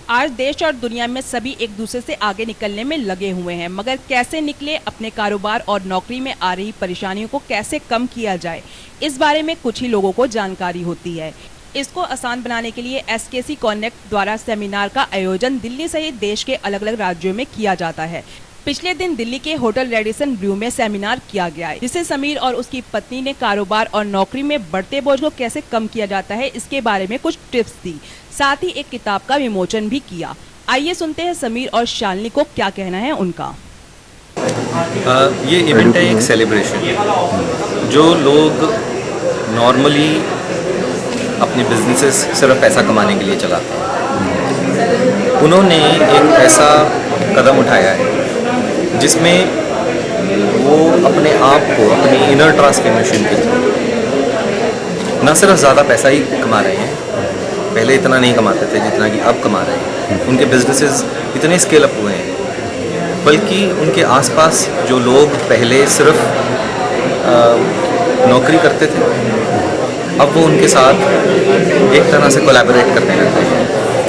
आज देश और दुनिया में सभी एक दूसरे से आगे निकलने में लगे हुए हैं, मगर कैसे निकले, अपने कारोबार और नौकरी में आ रही परेशानियों को कैसे कम किया जाए, इस बारे में कुछ ही लोगों को जानकारी होती है। इसको आसान बनाने के लिए SKC कनेक्ट द्वारा सेमिनार का आयोजन दिल्ली सहित देश के अलग अलग राज्यों में किया जाता है। पिछले दिन दिल्ली के होटल रेडिसन ब्लू में सेमिनार किया गया, जिसे समीर और उसकी पत्नी ने कारोबार और नौकरी में बढ़ते बोझ को कैसे कम किया जाता है, इसके बारे में कुछ टिप्स दी। साथ ही एक किताब का विमोचन भी किया। आइए सुनते हैं समीर और शालिनी को क्या कहना है उनका। ये इवेंट है एक सेलिब्रेशन। जो लोग नॉर्मली अपने बिजनेसेस सिर्फ पैसा कमाने के लिए चलाते हैं, उन्होंने एक ऐसा कदम उठाया है जिसमें वो अपने आप को अपनी इनर ट्रांसफॉर्मेशन के थ्रू न सिर्फ ज़्यादा पैसा ही कमा रहे हैं, पहले इतना नहीं कमाते थे जितना कि अब कमा रहे हैं, उनके बिजनेसेस इतने स्केल अप हुए हैं, बल्कि उनके आसपास जो लोग पहले सिर्फ नौकरी करते थे, अब वो उनके साथ एक तरह से कोलैबोरेट करने लग गए हैं।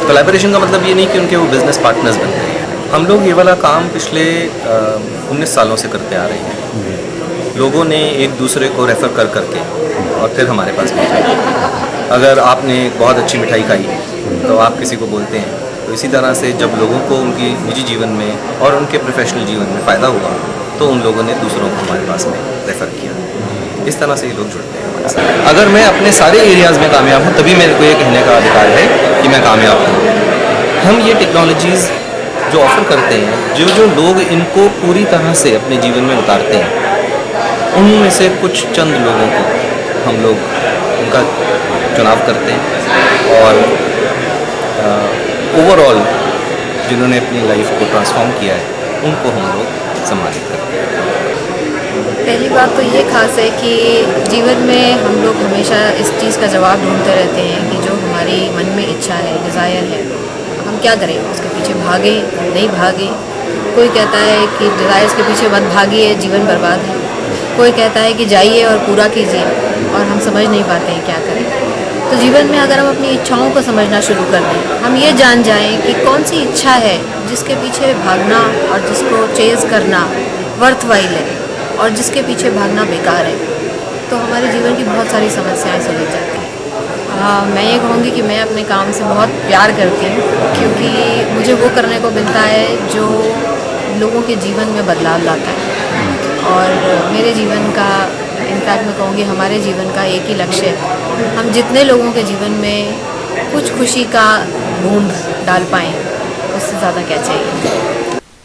कोलैबोरेशन का मतलब ये नहीं कि उनके वो बिजनेस पार्टनर्स बन गए हैं। हम लोग ये वाला काम पिछले 19 सालों से करते आ रहे हैं। लोगों ने एक दूसरे को रेफ़र कर करके और फिर हमारे पास भेजा। अगर आपने बहुत अच्छी मिठाई खाई तो आप किसी को बोलते हैं, तो इसी तरह से जब लोगों को उनकी निजी जीवन में और उनके प्रोफेशनल जीवन में फ़ायदा हुआ तो उन लोगों ने दूसरों को हमारे पास में रेफ़र किया। इस तरह से ये लोग जुड़ते हैं हमारे साथ। अगर मैं अपने सारे एरियाज़ में कामयाब हूँ तभी मेरे को ये कहने का अधिकार है कि मैं कामयाब हूँ। हम ये टेक्नोलॉजीज़ जो ऑफ़र करते हैं, जो लोग इनको पूरी तरह से अपने जीवन में उतारते हैं, उनमें से कुछ चंद लोगों को हम लोग उनका चुनाव करते हैं और ओवरऑल जिन्होंने अपनी लाइफ को ट्रांसफॉर्म किया है उनको हम लोग सम्मानित करते हैं। पहली बात तो ये खास है कि जीवन में हम लोग हमेशा इस चीज़ का जवाब ढूंढते रहते हैं कि जो हमारी मन में इच्छा है, डिज़ायर है, हम क्या करें, उसके पीछे भागे नहीं भागे। कोई कहता है कि डिज़ायर्स के पीछे मत भागिए, जीवन बर्बाद है। कोई कहता है कि जाइए और पूरा कीजिए, और हम समझ नहीं पाते हैं क्या करें। तो जीवन में अगर हम अपनी इच्छाओं को समझना शुरू कर दें, हम ये जान जाएं कि कौन सी इच्छा है जिसके पीछे भागना और जिसको चेज़ करना वर्थवाइल है और जिसके पीछे भागना बेकार है, तो हमारे जीवन की बहुत सारी समस्याएं सुलझ जाती हैं। मैं ये कहूँगी कि मैं अपने काम से बहुत प्यार करती हूँ, क्योंकि मुझे वो करने को मिलता है जो लोगों के जीवन में बदलाव लाता है। और मेरे जीवन का, इनफैक्ट मैं कहूँगी हमारे जीवन का एक ही लक्ष्य है, हम जितने लोगों के जीवन में कुछ खुशी का बूंद डाल पाएँ, उससे ज़्यादा क्या चाहिए।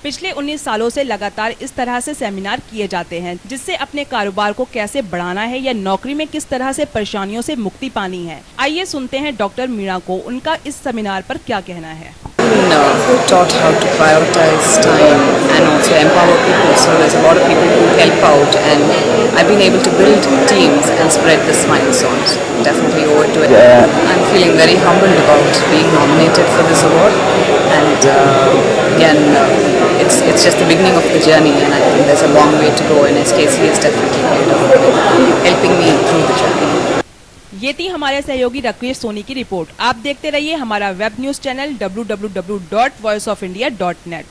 पिछले 19 सालों से लगातार इस तरह से सेमिनार किए जाते हैं, जिससे अपने कारोबार को कैसे बढ़ाना है या नौकरी में किस तरह से परेशानियों से मुक्ति पानी है। आइए सुनते हैं डॉक्टर मीणा को, उनका इस सेमिनार पर क्या कहना है। Taught how to prioritize time and also empower people, so there's a lot of people who help out, and I've been able to build teams and spread the smile, so definitely over to it. I'm feeling very humbled about being nominated for this award, and again it's just the beginning of the journey, and I think there's a long way to go, and SKC has definitely played a role in helping me through the journey. ये थी हमारे सहयोगी राकेश सोनी की report. आप देखते रहिए हमारा web news channel www.voiceofindia.net।